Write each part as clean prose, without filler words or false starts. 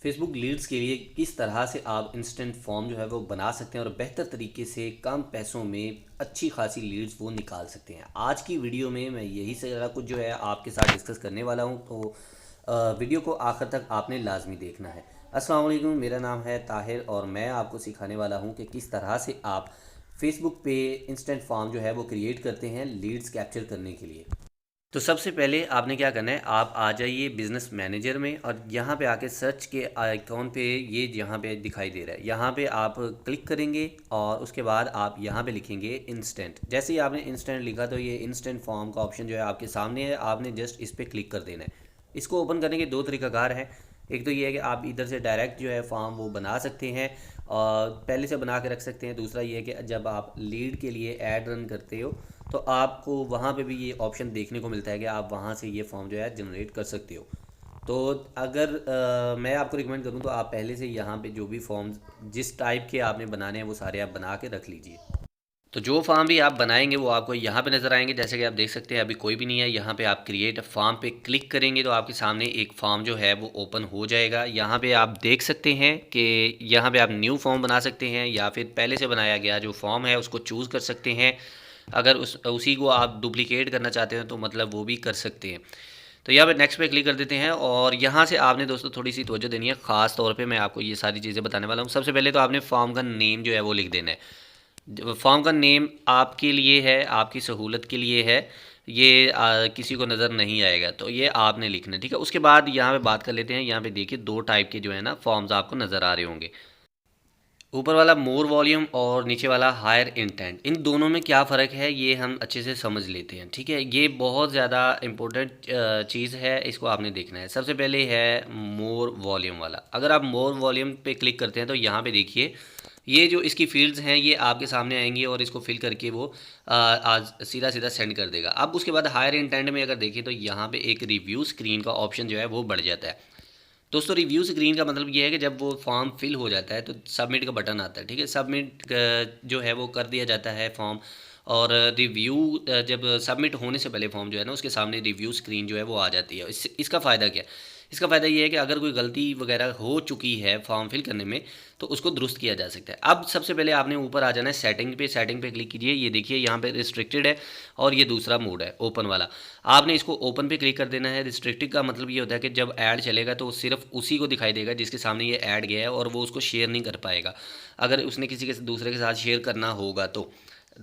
Facebook Leeds के लिए किस तरह से आप इंस्टेंट फॉर्म जो है वो बना सकते हैं और बेहतर तरीके से कम पैसों में अच्छी खासी लीड्स वो निकाल सकते हैं। आज की वीडियो में मैं यही सारा कुछ जो है आपके साथ डिस्कस करने वाला हूँ, तो वीडियो को आखिर तक आपने लाजमी देखना है। अस्सलाम वालेकुम, मेरा नाम है ताहिर और मैं आपको सिखाने वाला हूँ कि किस तरह से आप फेसबुक पे इंस्टेंट फॉर्म जो है वो क्रिएट करते हैं लीड्स कैप्चर करने के लिए। तो सबसे पहले आपने क्या करना है, आप आ जाइए बिज़नेस मैनेजर में और यहाँ पे आके सर्च के आइकॉन पे ये यहाँ पे दिखाई दे रहा है, यहाँ पे आप क्लिक करेंगे और उसके बाद आप यहाँ पे लिखेंगे इंस्टेंट। जैसे ही आपने इंस्टेंट लिखा तो ये इंस्टेंट फॉर्म का ऑप्शन जो है आपके सामने है, आपने जस्ट इस पर क्लिक कर देना है। इसको ओपन करने के दो तरीकाकार हैं। एक तो ये है कि आप इधर से डायरेक्ट जो है फॉर्म वो बना सकते हैं और पहले से बना के रख सकते हैं। दूसरा ये है कि जब आप लीड के लिए ऐड रन करते हो तो आपको वहाँ पे भी ये ऑप्शन देखने को मिलता है कि आप वहाँ से ये फॉर्म जो है जनरेट कर सकते हो। तो अगर मैं आपको रिकमेंड करूँ तो आप पहले से यहाँ पे जो भी फॉर्म्स जिस टाइप के आपने बनाने हैं वो सारे आप बना के रख लीजिए। तो जो फार्म भी आप बनाएंगे वो आपको यहाँ पे नज़र आएंगे। जैसे कि आप देख सकते हैं अभी कोई भी नहीं है। यहाँ पे आप क्रिएट फार्म पे क्लिक करेंगे तो आपके सामने एक फार्म जो है वो ओपन हो जाएगा। यहाँ पे आप देख सकते हैं कि यहाँ पे आप न्यू फॉर्म बना सकते हैं या फिर पहले से बनाया गया जो फॉर्म है उसको चूज़ कर सकते हैं। अगर उसी को आप डुप्लीकेट करना चाहते हैं तो मतलब वो भी कर सकते हैं। तो यहाँ पे नेक्स्ट पे क्लिक कर देते हैं और यहाँ से आपने दोस्तों थोड़ी सी तवज्जो देनी है। ख़ास तौर पे मैं आपको ये सारी चीज़ें बताने वाला हूँ। सबसे पहले तो आपने फॉर्म का नेम जो है वो लिख देना है। फॉर्म का नेम आपके लिए है, आपकी सहूलत के लिए है। ये किसी को नज़र नहीं आएगा तो ये आपने लिखना है, ठीक है। उसके बाद यहाँ पे बात कर लेते हैं। यहाँ पे देखिए दो टाइप के जो है ना फॉर्म्स आपको नज़र आ रहे होंगे। ऊपर वाला मोर वॉल्यूम और नीचे वाला हायर इंटेंट, इन दोनों में क्या फ़र्क है ये हम अच्छे से समझ लेते हैं, ठीक है। ये बहुत ज़्यादा इम्पोर्टेंट चीज़ है, इसको आपने देखना है। सबसे पहले है मोर वॉल्यूम वाला। अगर आप मोर वॉल्यूम पे क्लिक करते हैं तो यहाँ पे देखिए ये जो इसकी फील्ड्स हैं ये आपके सामने आएंगी और इसको फिल करके वो आज सीधा सीधा सेंड कर देगा। अब उसके बाद हायर इंटेंट में अगर देखें तो यहाँ पे एक रिव्यू स्क्रीन का ऑप्शन जो है वो बढ़ जाता है। दोस्तों रिव्यू स्क्रीन का मतलब ये है कि जब वो फॉर्म फिल हो जाता है तो सबमिट का बटन आता है, ठीक है। सबमिट जो है वो कर दिया जाता है फॉर्म। और रिव्यू जब सबमिट होने से पहले फॉर्म जो है ना उसके सामने रिव्यू स्क्रीन जो है वो आ जाती है। इसका फ़ायदा क्या है? इसका फ़ायदा ये है कि अगर कोई गलती वगैरह हो चुकी है फॉर्म फिल करने में तो उसको दुरुस्त किया जा सकता है। अब सबसे पहले आपने ऊपर आ जाना है सेटिंग पे। सेटिंग पे क्लिक कीजिए। ये देखिए यहाँ पे रिस्ट्रिक्टेड है और ये दूसरा मोड है ओपन वाला। आपने इसको ओपन पे क्लिक कर देना है। रिस्ट्रिक्टेड का मतलब ये होता है कि जब ऐड चलेगा तो सिर्फ उसी को दिखाई देगा जिसके सामने ये ऐड गया है और वो उसको शेयर नहीं कर पाएगा अगर उसने किसी के दूसरे के साथ शेयर करना होगा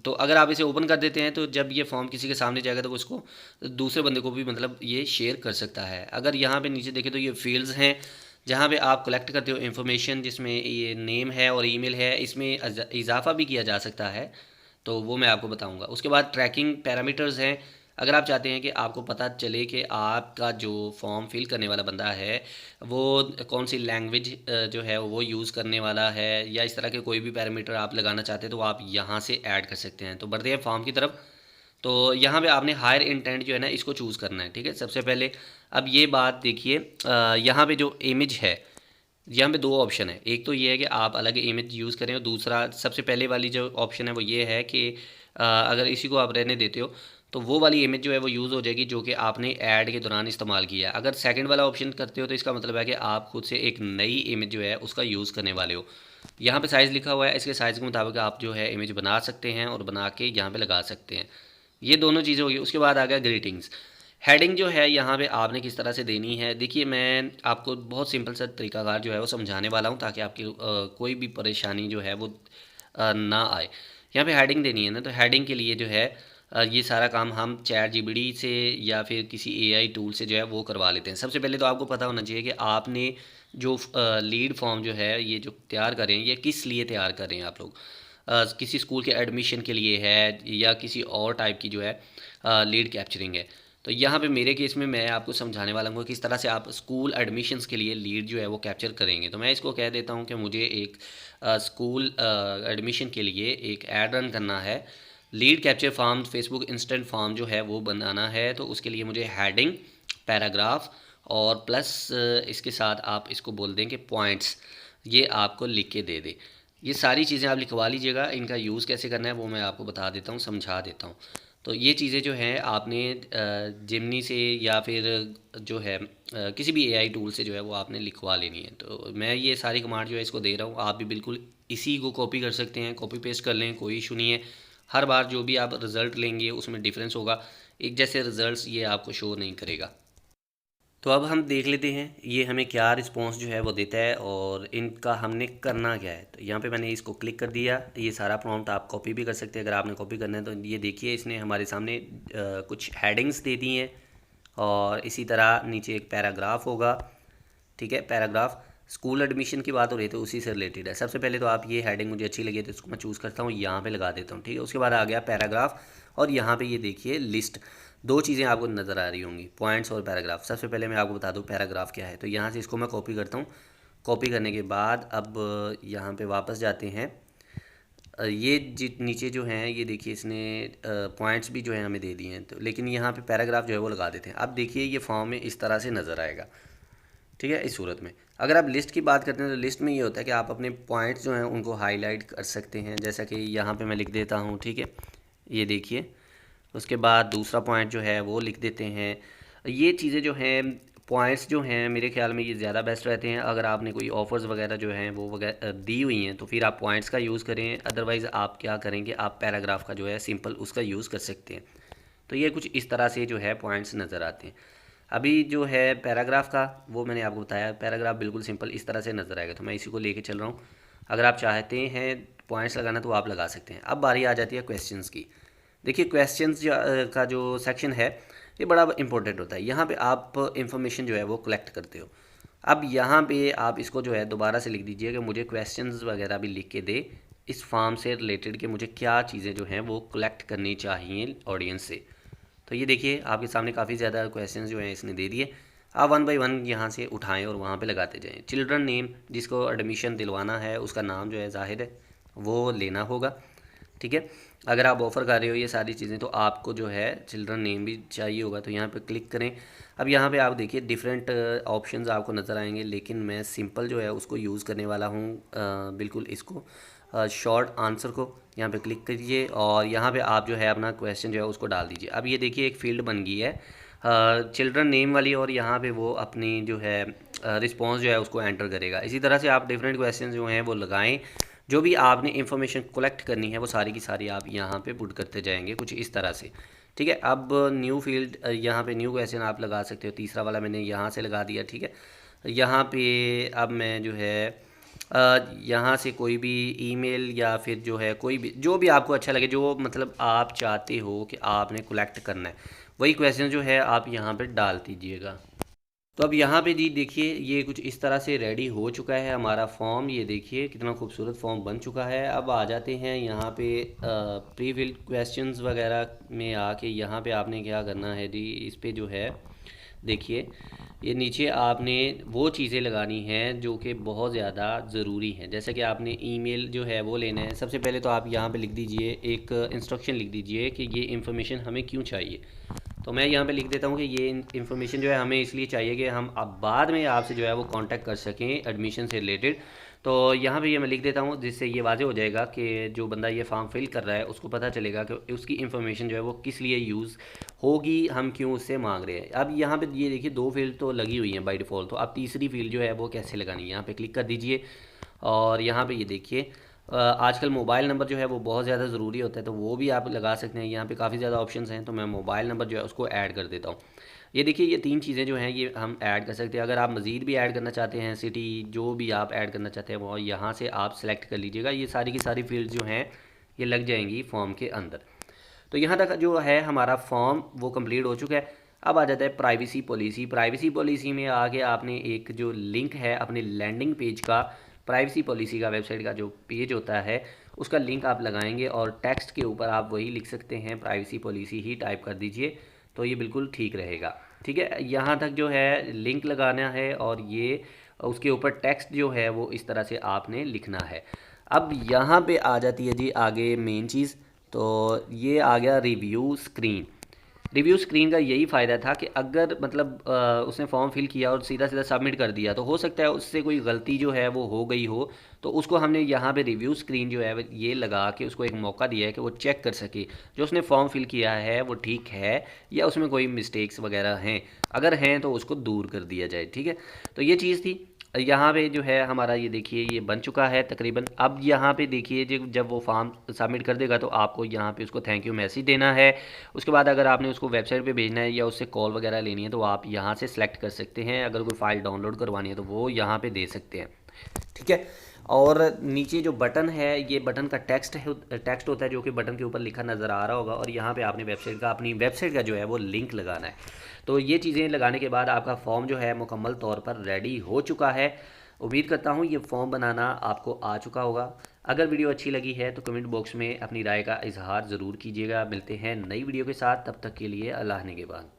तो अगर आप इसे ओपन कर देते हैं तो जब ये फॉर्म किसी के सामने जाएगा तो उसको दूसरे बंदे को भी मतलब ये शेयर कर सकता है। अगर यहाँ पे नीचे देखें तो ये फील्ड्स हैं जहाँ पे आप कलेक्ट करते हो इन्फॉर्मेशन, जिसमें ये नेम है और ईमेल है। इसमें इजाफा भी किया जा सकता है तो वो मैं आपको बताऊंगा। उसके बाद ट्रैकिंग पैरामीटर्स हैं। अगर आप चाहते हैं कि आपको पता चले कि आपका जो फॉर्म फिल करने वाला बंदा है वो कौन सी लैंग्वेज जो है वो यूज़ करने वाला है या इस तरह के कोई भी पैरामीटर आप लगाना चाहते हैं तो आप यहाँ से ऐड कर सकते हैं। तो बढ़ते हैं फॉर्म की तरफ। तो यहाँ पे आपने हायर इंटेंट जो है ना इसको चूज़ करना है, ठीक है। सबसे पहले अब ये बात देखिए, यहाँ पे जो इमेज है यहाँ पे दो ऑप्शन है। एक तो ये है कि आप अलग इमेज यूज़ करें और दूसरा सबसे पहले वाली जो ऑप्शन है वो ये है कि अगर इसी को आप रहने देते हो तो वो वाली इमेज जो है वो यूज़ हो जाएगी जो कि आपने ऐड के दौरान इस्तेमाल किया है। अगर सेकंड वाला ऑप्शन करते हो तो इसका मतलब है कि आप खुद से एक नई इमेज जो है उसका यूज़ करने वाले हो। यहाँ पे साइज़ लिखा हुआ है, इसके साइज़ के मुताबिक आप जो है इमेज बना सकते हैं और बना के यहाँ पे लगा सकते हैं। ये दोनों चीज़ें होगी। उसके बाद आ गया ग्रीटिंग्स। हेडिंग जो है यहाँ पे आपने किस तरह से देनी है, देखिए मैं आपको बहुत सिंपल सा तरीकाकार जो है वो समझाने वाला हूँ ताकि आपकी कोई भी परेशानी जो है वो ना आए। यहाँ पे हेडिंग देनी है ना, तो हेडिंग के लिए जो है ये सारा काम हम चैट जीपीटी से या फिर किसी एआई टूल से जो है वो करवा लेते हैं। सबसे पहले तो आपको पता होना चाहिए कि आपने जो लीड फॉर्म जो है ये जो तैयार कर रहे हैं ये किस लिए तैयार कर रहे हैं आप लोग। किसी स्कूल के एडमिशन के लिए है या किसी और टाइप की जो है लीड कैप्चरिंग है। तो यहाँ पे मेरे केस में मैं आपको समझाने वाला हूँ किस तरह से आप स्कूल एडमिशन्स के लिए लीड जो है वो कैप्चर करेंगे। तो मैं इसको कह देता हूँ कि मुझे एक स्कूल एडमिशन के लिए एक ऐड रन करना है। Lead capture form Facebook instant form जो है वो बनाना है। तो उसके लिए मुझे हेडिंग, पैराग्राफ और प्लस इसके साथ आप इसको बोल दें कि पॉइंट्स ये आपको लिख के दे दे। ये सारी चीज़ें आप लिखवा लीजिएगा। इनका यूज़ कैसे करना है वो मैं आपको बता देता हूँ, समझा देता हूँ। तो ये चीज़ें जो हैं आपने जिमनी से या फिर जो है किसी भी एआई टूल से जो है वो आपने लिखवा लेनी है। तो मैं ये सारी कमांड जो है इसको दे रहा हूँ, आप भी बिल्कुल इसी को कॉपी कर सकते हैं, कॉपी पेस्ट कर लें, कोई इशू नहीं है। हर बार जो भी आप रिज़ल्ट लेंगे उसमें डिफरेंस होगा, एक जैसे रिज़ल्ट्स ये आपको शो नहीं करेगा। तो अब हम देख लेते हैं ये हमें क्या रिस्पॉन्स जो है वो देता है और इनका हमने करना क्या है। तो यहाँ पे मैंने इसको क्लिक कर दिया। ये सारा प्रॉम्प्ट आप कॉपी भी कर सकते हैं अगर आपने कॉपी करना है। तो ये देखिए इसने हमारे सामने कुछ हेडिंग्स दे दी हैं और इसी तरह नीचे एक पैराग्राफ होगा। ठीक है, पैराग्राफ स्कूल एडमिशन की बात हो रही थी, उसी से रिलेटेड है। सबसे पहले तो आप ये हेडिंग मुझे अच्छी लगी तो इसको मैं चूज़ करता हूँ, यहाँ पे लगा देता हूँ। ठीक है, उसके बाद आ गया पैराग्राफ और यहाँ पे ये देखिए लिस्ट, दो चीज़ें आपको नज़र आ रही होंगी, पॉइंट्स और पैराग्राफ। सबसे पहले मैं आपको बता दूँ पैराग्राफ क्या है। तो यहाँ से इसको मैं कॉपी करता हूँ। कॉपी करने के बाद अब यहाँ पे वापस जाते हैं। ये नीचे जो हैं ये देखिए इसने पॉइंट्स भी जो है हमें दे दिए हैं, तो लेकिन यहाँ पे पैराग्राफ जो है वो लगा देते हैं। अब देखिए ये फॉर्म में इस तरह से नज़र आएगा। ठीक है, इस सूरत में। अगर आप लिस्ट की बात करते हैं तो लिस्ट में ये होता है कि आप अपने पॉइंट्स जो हैं उनको हाईलाइट कर सकते हैं, जैसा कि यहाँ पे मैं लिख देता हूँ। ठीक है, ये देखिए। उसके बाद दूसरा पॉइंट जो है वो लिख देते हैं। ये चीज़ें जो हैं पॉइंट्स जो हैं मेरे ख्याल में ये ज़्यादा बेस्ट रहते हैं। अगर आपने कोई ऑफ़र्स वगैरह जो हैं वो वगैरह दी हुई हैं तो फिर आप पॉइंट्स का यूज़ करें, अदरवाइज़ आप क्या करेंगे, आप पैराग्राफ का जो है सिंपल उसका यूज़ कर सकते हैं। तो ये कुछ इस तरह से जो है पॉइंट्स नज़र आते हैं। अभी जो है पैराग्राफ का वो मैंने आपको बताया, पैराग्राफ बिल्कुल सिंपल इस तरह से नज़र आएगा। तो मैं इसी को लेके चल रहा हूँ। अगर आप चाहते हैं पॉइंट्स लगाना तो आप लगा सकते हैं। अब बारी आ जाती है क्वेश्चंस की। देखिए क्वेश्चंस का जो सेक्शन है ये बड़ा इंपॉर्टेंट होता है। यहाँ पे आप इंफॉर्मेशन जो है वो कलेक्ट करते हो। अब यहाँ पे आप इसको जो है दोबारा से लिख दीजिए कि मुझे क्वेश्चंस वगैरह भी लिख के दे इस फॉर्म से रिलेटेड, कि मुझे क्या चीज़ें जो हैं वो कलेक्ट करनी चाहिए ऑडियंस से। तो ये देखिए आपके सामने काफ़ी ज़्यादा क्वेश्चंस जो हैं इसने दे दिए। आप वन बाय वन यहाँ से उठाएं और वहाँ पे लगाते जाएं। चिल्ड्रन नेम, जिसको एडमिशन दिलवाना है उसका नाम जो है ज़ाहिर है वो लेना होगा। ठीक है, अगर आप ऑफ़र कर रहे हो ये सारी चीज़ें तो आपको जो है चिल्ड्रन नेम भी चाहिए होगा। तो यहाँ पे क्लिक करें। अब यहाँ पे आप देखिए डिफरेंट ऑप्शंस आपको नज़र आएंगे, लेकिन मैं सिंपल जो है उसको यूज़ करने वाला हूँ। बिल्कुल इसको शॉर्ट आंसर को यहाँ पे क्लिक करिए और यहाँ पे आप जो है अपना क्वेश्चन जो है उसको डाल दीजिए। अब ये देखिए एक फील्ड बन गई है चिल्ड्रन नेम वाली, और यहाँ पे वो अपनी जो है रिस्पॉन्स जो है उसको एंटर करेगा। इसी तरह से आप डिफरेंट क्वेश्चन जो हैं वो लगाएं। जो भी आपने इंफॉर्मेशन कलेक्ट करनी है वो सारी की सारी आप यहाँ पे पुट करते जाएंगे कुछ इस तरह से। ठीक है, अब न्यू फील्ड, यहाँ पे न्यू क्वेश्चन आप लगा सकते हो। तीसरा वाला मैंने यहाँ से लगा दिया। ठीक है, यहाँ पे अब मैं जो है यहाँ से कोई भी ईमेल या फिर जो है कोई भी जो भी आपको अच्छा लगे, जो मतलब आप चाहते हो कि आपने कलेक्ट करना है, वही क्वेश्चन जो है आप यहाँ पे डाल दीजिएगा। तो अब यहाँ पे जी देखिए ये कुछ इस तरह से रेडी हो चुका है हमारा फॉर्म। ये देखिए कितना खूबसूरत फॉर्म बन चुका है। अब आ जाते हैं यहाँ पे प्री फिल्ड क्वेश्चंस वगैरह में आके यहाँ पे आपने क्या करना है जी, इस पे जो है देखिए ये नीचे आपने वो चीज़ें लगानी हैं जो कि बहुत ज़्यादा ज़रूरी हैं। जैसे कि आपने ईमेल जो है वो लेना है। सबसे पहले तो आप यहाँ पे लिख दीजिए, एक इंस्ट्रक्शन लिख दीजिए कि ये इन्फॉर्मेशन हमें क्यों चाहिए। तो मैं यहाँ पे लिख देता हूँ कि ये इन्फॉर्मेशन जो है हमें इसलिए चाहिए कि हम अब बाद में आपसे जो है वो कांटेक्ट कर सकें एडमिशन से रिलेटेड। तो यहाँ पे ये मैं लिख देता हूँ जिससे ये वाज़ेह हो जाएगा कि जो बंदा ये फॉर्म फिल कर रहा है उसको पता चलेगा कि उसकी इन्फॉर्मेशन जो है वो किस लिए यूज़ होगी, हम क्यों उससे मांग रहे हैं। अब यहाँ पे ये देखिए दो फील्ड तो लगी हुई हैं बाय डिफ़ॉल्ट। तो अब तीसरी फील्ड जो है वो कैसे लगानी है, यहाँ पे क्लिक कर दीजिए और यहाँ पे ये देखिए आजकल मोबाइल नंबर जो है वो बहुत ज़्यादा ज़रूरी होता है, तो वो भी आप लगा सकते हैं। यहाँ पे काफ़ी ज़्यादा ऑप्शंस हैं, तो मैं मोबाइल नंबर जो है उसको ऐड कर देता हूँ। ये देखिए ये तीन चीज़ें जो हैं ये हम ऐड कर सकते हैं। अगर आप मज़ीद भी ऐड करना चाहते हैं, सिटी जो भी आप ऐड करना चाहते हैं वो यहाँ से आप सेलेक्ट कर लीजिएगा। ये सारी की सारी फील्ड जो हैं ये लग जाएंगी फॉर्म के अंदर। तो यहाँ तक जो है हमारा फॉर्म वो कंप्लीट हो चुका है। अब आ जाता है प्राइवेसी पॉलिसी। प्राइवेसी पॉलिसी में आगे आपने एक जो लिंक है अपने लैंडिंग पेज का, प्राइवेसी पॉलिसी का वेबसाइट का जो पेज होता है उसका लिंक आप लगाएंगे और टेक्स्ट के ऊपर आप वही लिख सकते हैं, प्राइवेसी पॉलिसी ही टाइप कर दीजिए, तो ये बिल्कुल ठीक रहेगा। ठीक है, यहाँ तक जो है लिंक लगाना है और ये उसके ऊपर टेक्स्ट जो है वो इस तरह से आपने लिखना है। अब यहाँ पे आ जाती है जी आगे मेन चीज़, तो ये आ गया रिव्यू स्क्रीन। रिव्यू स्क्रीन का यही फ़ायदा था कि अगर मतलब उसने फॉर्म फिल किया और सीधा सीधा सबमिट कर दिया तो हो सकता है उससे कोई गलती जो है वो हो गई हो, तो उसको हमने यहाँ पे रिव्यू स्क्रीन जो है ये लगा के उसको एक मौका दिया है कि वो चेक कर सके जो उसने फॉर्म फिल किया है वो ठीक है या उसमें कोई मिस्टेक्स वगैरह हैं, अगर हैं तो उसको दूर कर दिया जाए। ठीक है, तो ये चीज़ थी। यहाँ पे जो है हमारा ये देखिए ये बन चुका है तकरीबन। अब यहाँ पे देखिए जब वो फॉर्म सबमिट कर देगा तो आपको यहाँ पे उसको थैंक यू मैसेज देना है। उसके बाद अगर आपने उसको वेबसाइट पे भेजना है या उससे कॉल वगैरह लेनी है तो आप यहाँ से सिलेक्ट कर सकते हैं। अगर कोई फ़ाइल डाउनलोड करवानी है तो वो यहाँ पे दे सकते हैं। ठीक है, और नीचे जो बटन है ये बटन का टेक्स्ट होता है जो कि बटन के ऊपर लिखा नज़र आ रहा होगा, और यहाँ पे आपने अपनी वेबसाइट का जो है वो लिंक लगाना है। तो ये चीज़ें लगाने के बाद आपका फॉर्म जो है मुकम्मल तौर पर रेडी हो चुका है। उम्मीद करता हूँ ये फॉर्म बनाना आपको आ चुका होगा। अगर वीडियो अच्छी लगी है तो कमेंट बॉक्स में अपनी राय का इजहार ज़रूर कीजिएगा। मिलते हैं नई वीडियो के साथ, तब तक के लिए अल्लाह ने के बाद।